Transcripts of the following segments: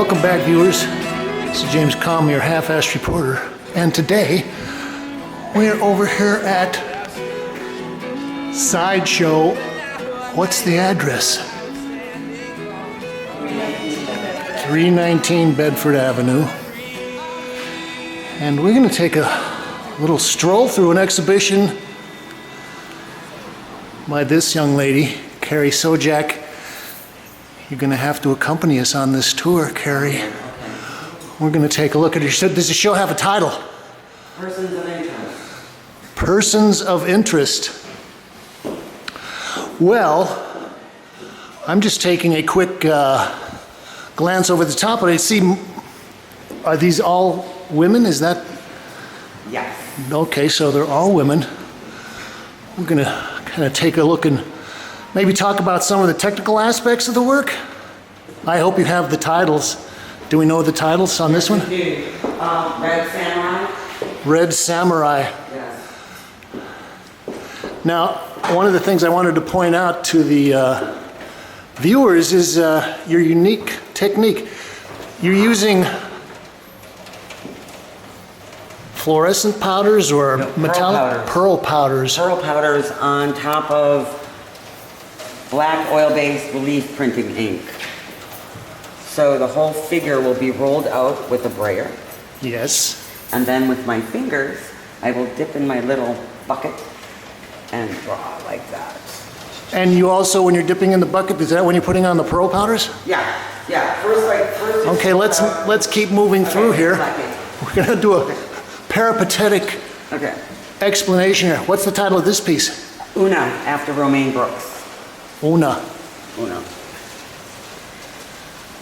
Welcome back, viewers. This is James Kalm, your half-assed reporter, and today we're over here at Sideshow. What's the address? 319 Bedford Avenue. And we're going to take a little stroll through an exhibition by this young lady, Carri Skoczek. You're going to have to accompany us on this tour, Carri. We're going to take a look at it. Does the show have a title? Persons of Interest. Persons of Interest. Well, I'm just taking a quick glance over the top, but I see, are these all women? Is that? Yes. Okay, so they're all women. We're going to kind of take a look and maybe talk about some of the technical aspects of the work. I hope you have the titles. Do we know the titles on this one? Red Samurai. Red Samurai. Yes. Now, one of the things I wanted to point out to the viewers is your unique technique. You're using fluorescent powders or metallic pearl powders. Pearl powders on top of black oil-based relief printing ink. So the whole figure will be rolled out with a brayer. Yes. And then with my fingers, I will dip in my little bucket and draw like that. And you also, when you're dipping in the bucket, is that when you're putting on the pearl powders? Yeah. First. Okay, let's keep moving through here. We're gonna do a peripatetic explanation here. What's the title of this piece? Una, after Romaine Brooks. Una.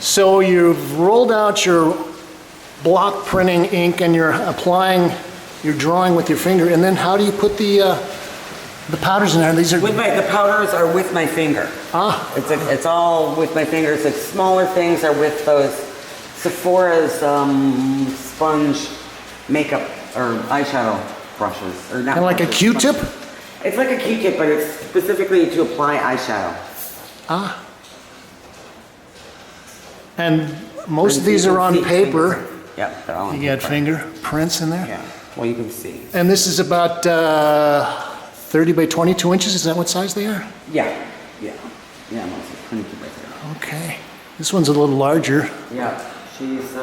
So you've rolled out your block printing ink and you're applying, you're drawing with your finger, and then how do you put the powders in there? These are the powders are with my finger. Ah. It's all with my fingers. The smaller things are with those Sephora's sponge makeup or eyeshadow brushes. Or not. Kind of like a Q-tip? It's like a Q-tip, but it's specifically to apply eyeshadow. Ah. And most of these are on paper. Yep, they're all on paper. You got fingerprints in there? Yeah, well you can see. And this is about 30 by 22 inches, is that what size they are? Yeah, mostly 22 by 30. Okay. This one's a little larger. Yeah, she's 40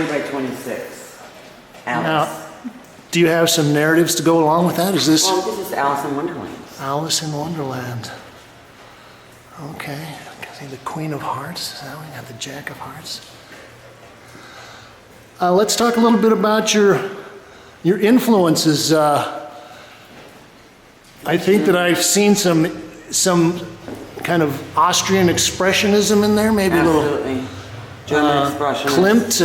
by 26. Alice. Now, do you have some narratives to go along with that? Is this? Well, this is Alice in Wonderland. Alice in Wonderland. Okay. I see the Queen of Hearts. Is that one? You have the Jack of Hearts. Let's talk a little bit about your influences. I think that I've seen some kind of Austrian expressionism in there, maybe Absolutely. a little. German expressionist. Klimt,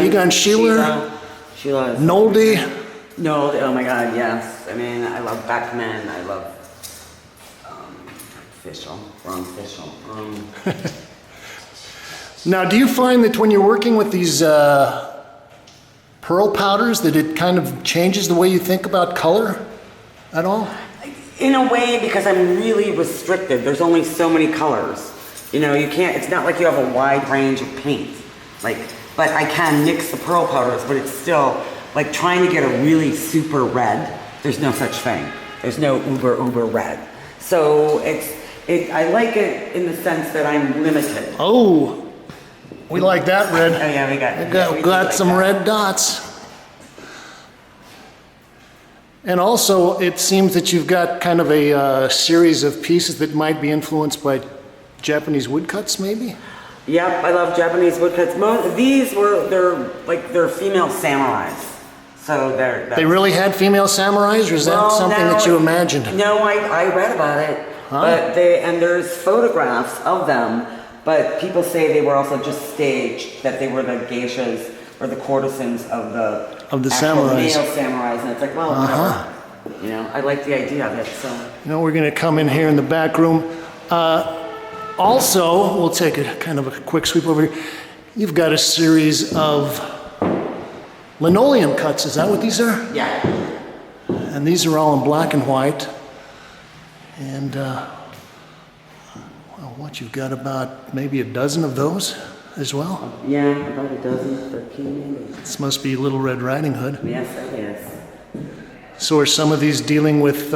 Egon Schiele, Nolde. Nolde, oh my God, yes. I mean, I love Beckman. I love Ron Fischel. Now, do you find that when you're working with these pearl powders that it kind of changes the way you think about color at all? In a way, because I'm really restricted. There's only so many colors. You know, you can't, it's not like you have a wide range of paint. But I can mix the pearl powders, but it's still, like trying to get a really super red, there's no such thing. There's no uber red. So I like it in the sense that I'm limited. Oh, we like that red. Oh yeah, we got some red dots. And also, it seems that you've got kind of a series of pieces that might be influenced by Japanese woodcuts, maybe? Yep, I love Japanese woodcuts. They're female samurais. So they really had female samurais, or is that something that you imagined? No, I read about it. Huh? But there's photographs of them, but people say they were also just staged, that they were the geishas or the courtesans of the samurais. Male samurais, and it's like, well, whatever. You know, I like the idea of it. So. You know, we're going to come in here in the back room. Also, we'll take a kind of a quick sweep over here. You've got a series of linoleum cuts. Is that what these are? Yeah. And these are all in black and white. And what, you've got about maybe a dozen of those as well? Yeah, about a dozen, 13 maybe. This must be Little Red Riding Hood. Yes, it is. So are some of these dealing with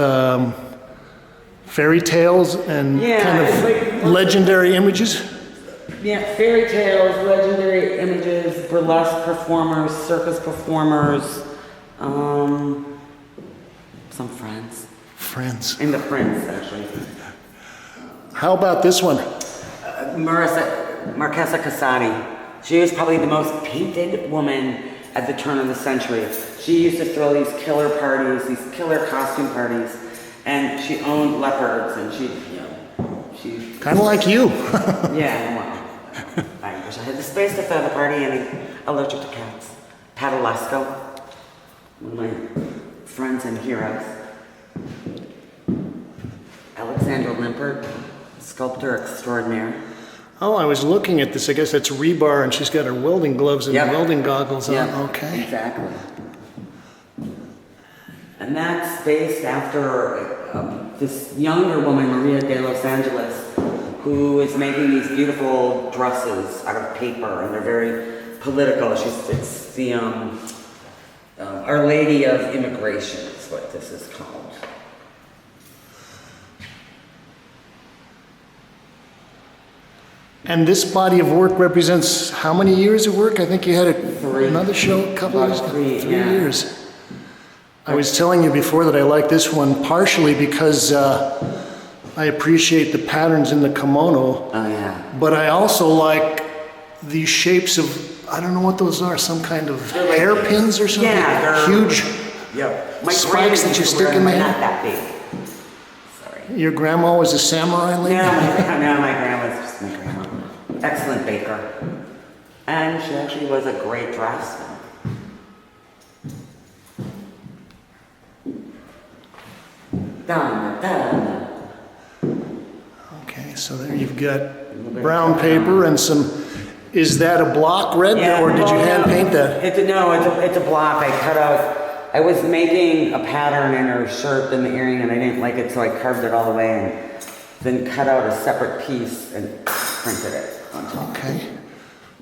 fairy tales and Yeah, kind it's of like- legendary images? Yeah, fairy tales, legendary images, burlesque performers, circus performers, some friends. Friends. And the Prince, actually. How about this one? Marquesa Casati. She was probably the most painted woman at the turn of the century. She used to throw these killer parties, these killer costume parties, and she owned leopards, and she. Kind of like you. Yeah, well, I wish I had the space to throw the party, and I'm allergic to cats. Padalasco, one of my friends and heroes. Alexandra Limpert, sculptor extraordinaire. Oh, I was looking at this. I guess that's rebar, and she's got her welding gloves and Yep. welding goggles on. Yep, Okay. exactly. And that's based after this younger woman, Maria de Los Angeles, who is making these beautiful dresses out of paper, and they're very political. It's the Our Lady of Immigration is what this is called. And this body of work represents how many years of work? I think you had another show a couple of years ago. About 3, 3 yeah. years. I was telling you before that I like this one partially because I appreciate the patterns in the kimono, Oh yeah. but I also like these shapes of, I don't know what those are, some kind of They're like- hairpins or something? Yeah, they're- Huge. Yep. Spikes that you used to stick wear in them, the but hair? Not that big. Sorry. Your grandma was a samurai lady? No, my grandma's just my grandma. Excellent baker. And she actually was a great draftsman. Dun, dun. Okay, so there you've got brown paper and some, is that a block red or did you hand paint that? It's a block. I cut out, I was making a pattern in her shirt and the earring and I didn't like it, so I carved it all the way and then cut out a separate piece and printed it on top. Okay,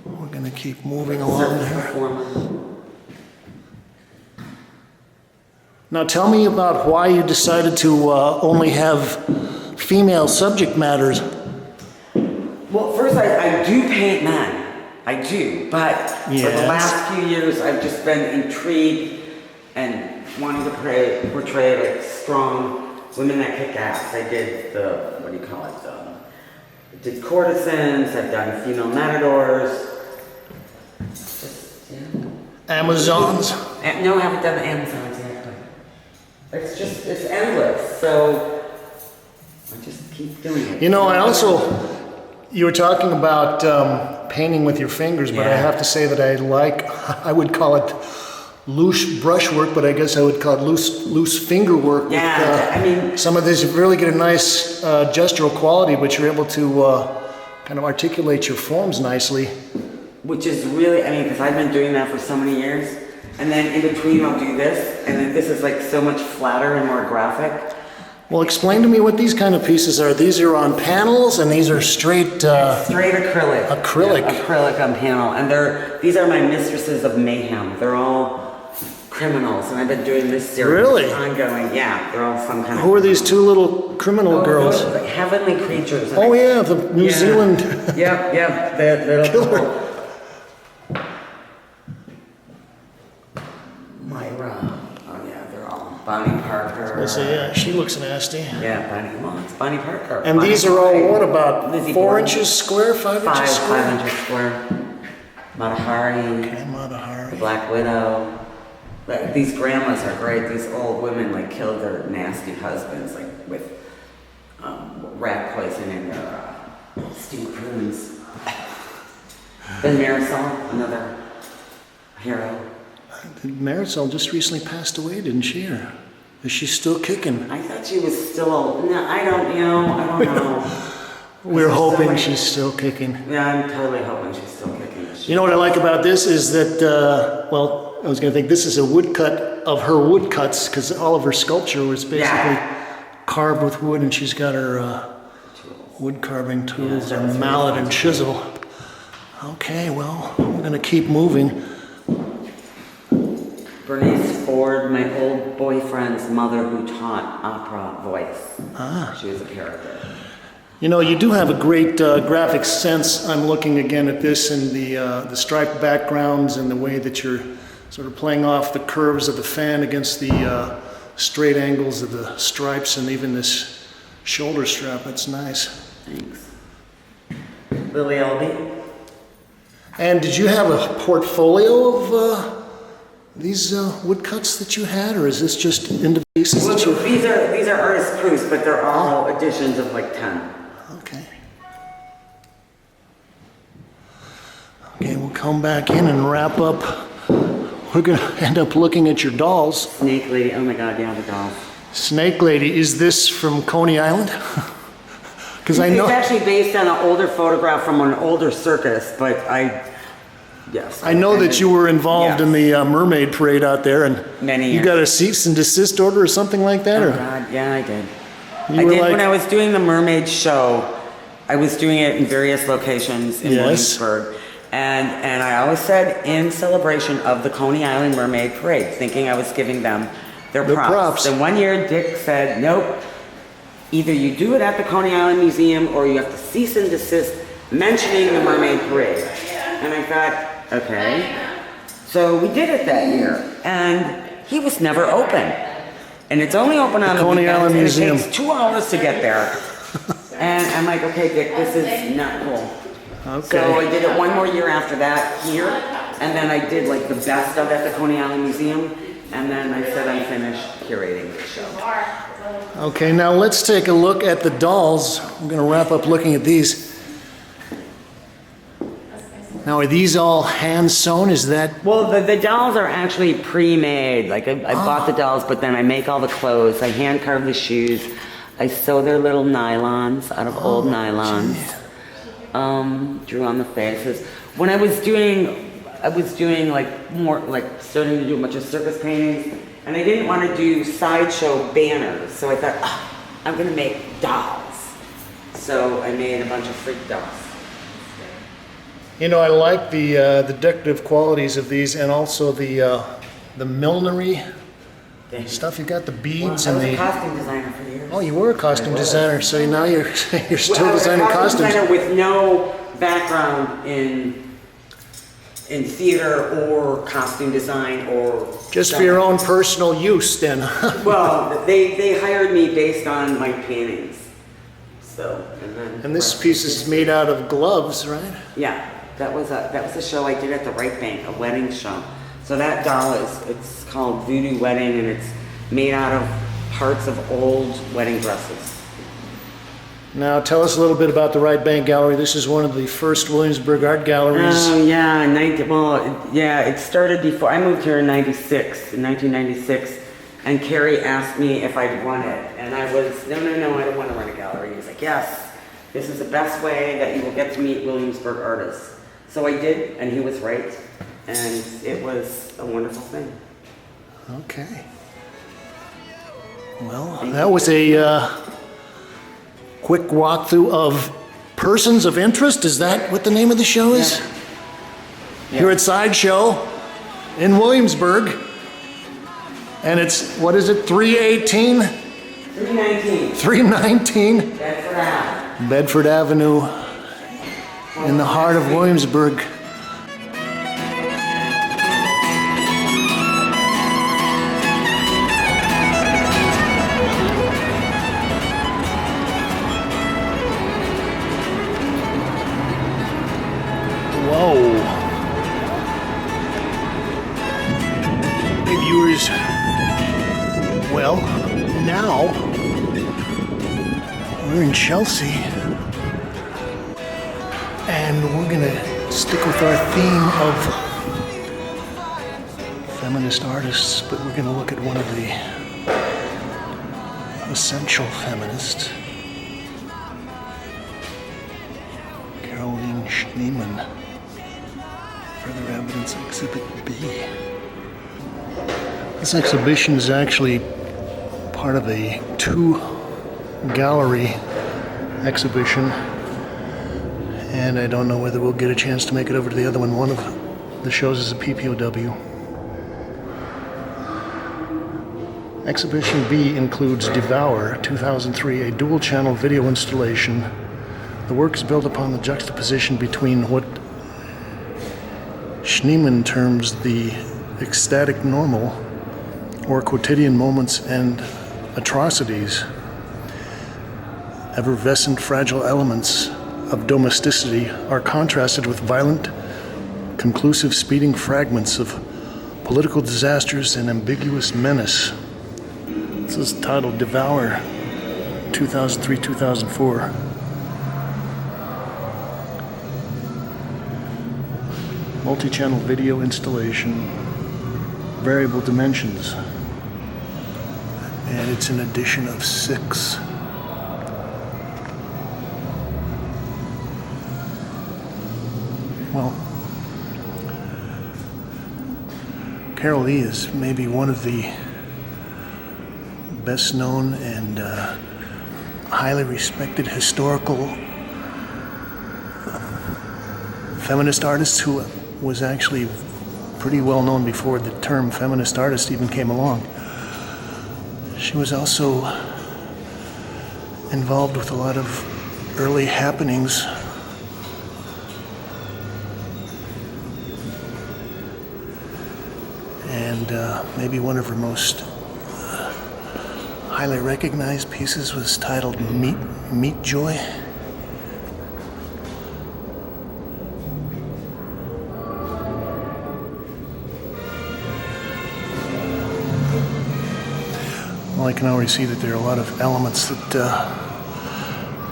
we're gonna keep moving along here. Now tell me about why you decided to only have female subject matters. Well, first I do paint men. I do, but for the Yes. last few years I've just been intrigued and wanting to portray like strong women that kick ass. I did what do you call it? I did courtesans, I've done female matadors. Just, yeah. Amazons. No, I haven't done the Amazons yet, but it's endless. So I just keep doing it. You know, you were talking about painting with your fingers, but I Yeah. have to say that I would call it loose brushwork, but I guess I would call it loose finger work. Yeah, I mean, some of these really get a nice gestural quality, but you're able to kind of articulate your forms nicely. which is really, because I've been doing that for so many years, and then in between I'll do this, and then this is like so much flatter and more graphic. Well, explain to me what these kind of pieces are. These are on panels, and these are straight. Straight acrylic. Acrylic. Yeah, acrylic on panel, and these are my mistresses of mayhem. They're all criminals, and I've been doing this series Really? ongoing. Yeah, they're all some kind of. Who are these two little criminal girls? those, like, heavenly creatures. Oh yeah, the New Zealand. Yep. They're Killer. Myra. Oh yeah, they're all Bonnie Parker. Let's see, yeah, she looks nasty. Yeah, Bonnie. Well, it's Bonnie Parker. And Bonnie these are all Parker. what, about Lizzie 4 Borden. inches square, 5 inches square? 5 inches square. Matahari. Okay, Matahari. The Black Widow. These grandmas are great. These old women like killed their nasty husbands like with rat poison in their stewed prunes. Then Marisol, another hero. Marisol just recently passed away, didn't she? Or is she still kicking? I thought she was still. No, I don't know. We're hoping she's still kicking. Yeah, I'm totally hoping she's still kicking. You know what I like about this is that, I was going to think this is a woodcut of her woodcuts, because all of her sculpture was basically carved with wood, and she's got her wood carving tools Yeah, and that's mallet really and chisel. Okay, well, we're gonna keep moving. Bernice Ford, my old boyfriend's mother who taught opera voice. She was a character. You know, you do have a great graphic sense. I'm looking again at this and the striped backgrounds and the way that you're sort of playing off the curves of the fan against the straight angles of the stripes and even this shoulder strap. That's nice. Thanks. Lily Elby. And did you have a portfolio of these woodcuts that you had, or is this just into pieces that you... These are artist proofs, but they're all editions of like 10. Okay. Okay, we'll come back in and wrap up. We're going to end up looking at your dolls. Snake Lady, oh my god, yeah, the dolls. Snake Lady, is this from Coney Island? Because I know... It's actually based on an older photograph from an older circus, but yes. I know that you were involved in the mermaid parade out there, and Many you years. got a cease and desist order or something like that? Oh Or god, yeah, I did. You I were did like- when I was doing the mermaid show. I was doing it in various locations in Yes. Williamsburg. And I always said in celebration of the Coney Island Mermaid Parade, thinking I was giving them their props. And one year Dick said, nope, either you do it at the Coney Island Museum or you have to cease and desist mentioning the Mermaid Parade. And I thought, okay. So we did it that year. And he was never open. And it's only open on the Coney weekends, Island and Museum. it takes 2 hours to get there. And I'm like, okay, Dick, this is not cool. Okay. So I did it one more year after that here, and then I did like the best of at the Coney Island Museum, and then I said I'm finished curating the show. Okay, now let's take a look at the dolls. We're going to wrap up looking at these. Now, are these all hand sewn? Is that... Well, the dolls are actually pre-made. Like I bought the dolls, but then I make all the clothes. I hand carve the shoes. I sew their little nylons out of old nylons. Geez. Drew on the faces. When I was doing like more, like starting to do a bunch of circus paintings, and I didn't want to do sideshow banners, so I thought, I'm gonna make dolls. So I made a bunch of freak dolls. You know, I like the decorative qualities of these, and also the millinery stuff. You got the beads I and was a the... costume designer for years. Oh, you were a costume designer, so now you're still I was a designing costume costumes. designer with no background in theater or costume design or Just for your own personal use, then. Well, they hired me based on my paintings. So And this piece is made out of gloves, right? yeah, that was a show I did at the Right Bank, a wedding show. So that doll it's called Voodoo Wedding, and it's made out of parts of old wedding dresses. Now, tell us a little bit about the Right Bank Gallery. This is one of the first Williamsburg art galleries. Oh yeah, it started before I moved here in 1996, and Carri asked me if I'd run it, and I was no, I don't want to run a gallery. He was like, yes, this is the best way that you will get to meet Williamsburg artists. So I did, and he was right, and it was a wonderful thing. Okay. Well, that was a quick walkthrough of Persons of Interest. Is that what the name of the show is? Yeah. Here at Sideshow in Williamsburg. And it's, what is it, 318? 319. 319 Bedford Ave. Bedford Avenue in the heart of Williamsburg. Whoa. Hey viewers, well, now we're in Chelsea and we're gonna stick with our theme of feminist artists, but we're gonna look at one of the essential feminists, Carolee Schneemann. Further evidence, Exhibit B. This exhibition is actually part of a 2-gallery exhibition, and I don't know whether we'll get a chance to make it over to the other one. One of the shows is a PPOW. Exhibition B includes Devour 2003, a dual-channel video installation. The work is built upon the juxtaposition between what Schneemann terms the ecstatic normal, or quotidian moments and atrocities, effervescent fragile elements of domesticity are contrasted with violent, conclusive speeding fragments of political disasters and ambiguous menace. This is titled Devour 2003-2004. Multi-channel video installation, variable dimensions, and it's an edition of 6. Well, Carolee is maybe one of the best known and highly respected historical feminist artists who was actually pretty well known before the term feminist artist even came along. She was also involved with a lot of early happenings and maybe one of her most highly recognized pieces was titled Meat Joy. Well, I can already see that there are a lot of elements that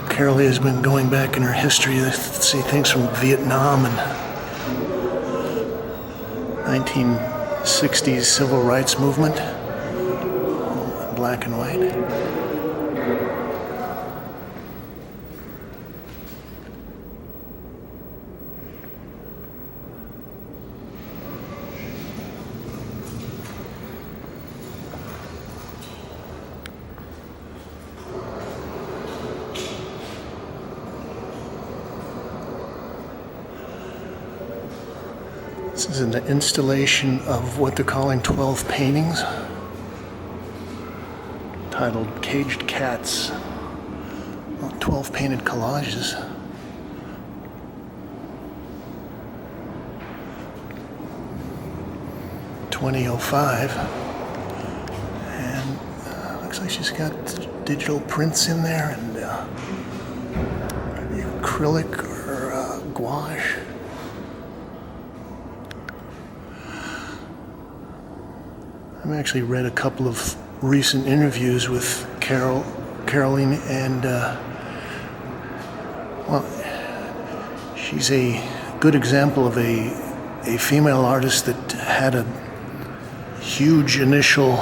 Carolee has been going back in her history. Let's see, things from Vietnam and 1960s civil rights movement, black and white. This is an installation of what they're calling 12 paintings, titled Caged Cats. Well, 12 painted collages. $20.05, and looks like she's got digital prints in there and acrylic or gouache. I've actually read a couple of recent interviews with Carolee, and well, she's a good example of a female artist that had a huge initial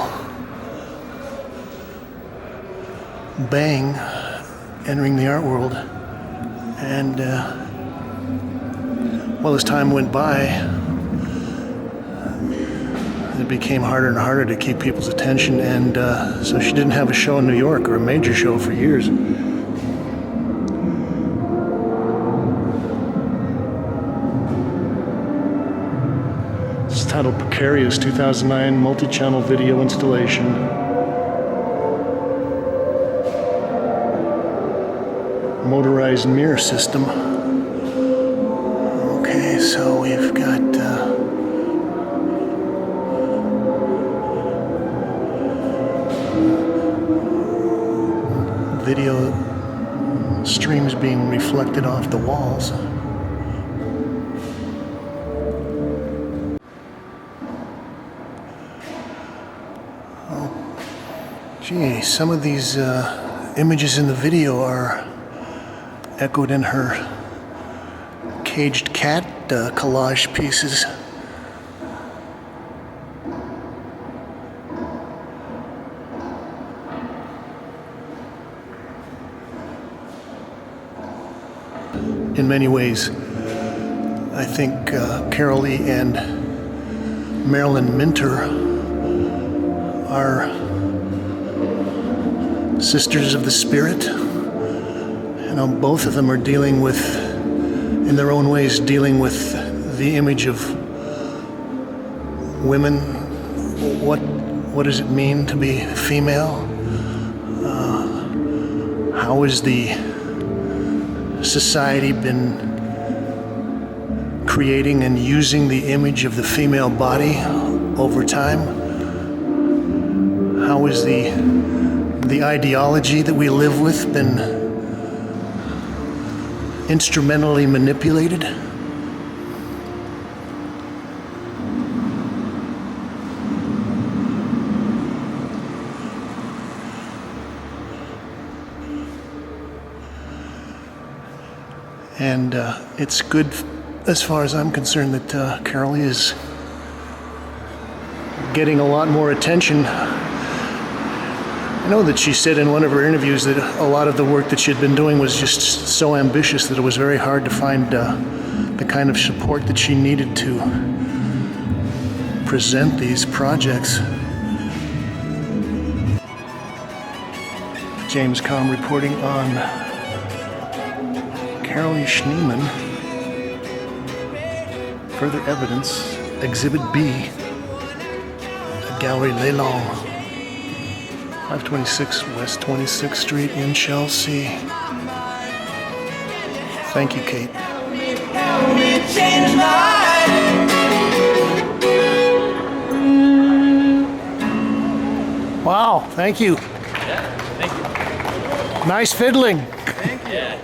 bang entering the art world, and well, as time went by, it became harder and harder to keep people's attention, and so she didn't have a show in New York, or a major show, for years. It's titled Precarious 2009 multi-channel video installation. Motorized mirror system. Okay, so we've got video streams being reflected off the walls. Oh, gee, some of these images in the video are echoed in her caged cat collage pieces. In many ways, I think Carolee and Marilyn Minter are sisters of the spirit. both of them are dealing with, in their own ways, dealing with the image of women. What does it mean to be female? How has the society been creating and using the image of the female body over time? How has the ideology that we live with been instrumentally manipulated? And it's good, as far as I'm concerned, that Carolee is getting a lot more attention. I know that she said in one of her interviews that a lot of the work that she had been doing was just so ambitious that it was very hard to find the kind of support that she needed to present these projects. James Kalm reporting on Carolee Schneemann. Further evidence, Exhibit B, at Galerie Lelong, 526 West 26th Street in Chelsea. Thank you, Kate. Wow, thank you. Yeah, thank you. Nice fiddling. Thank you.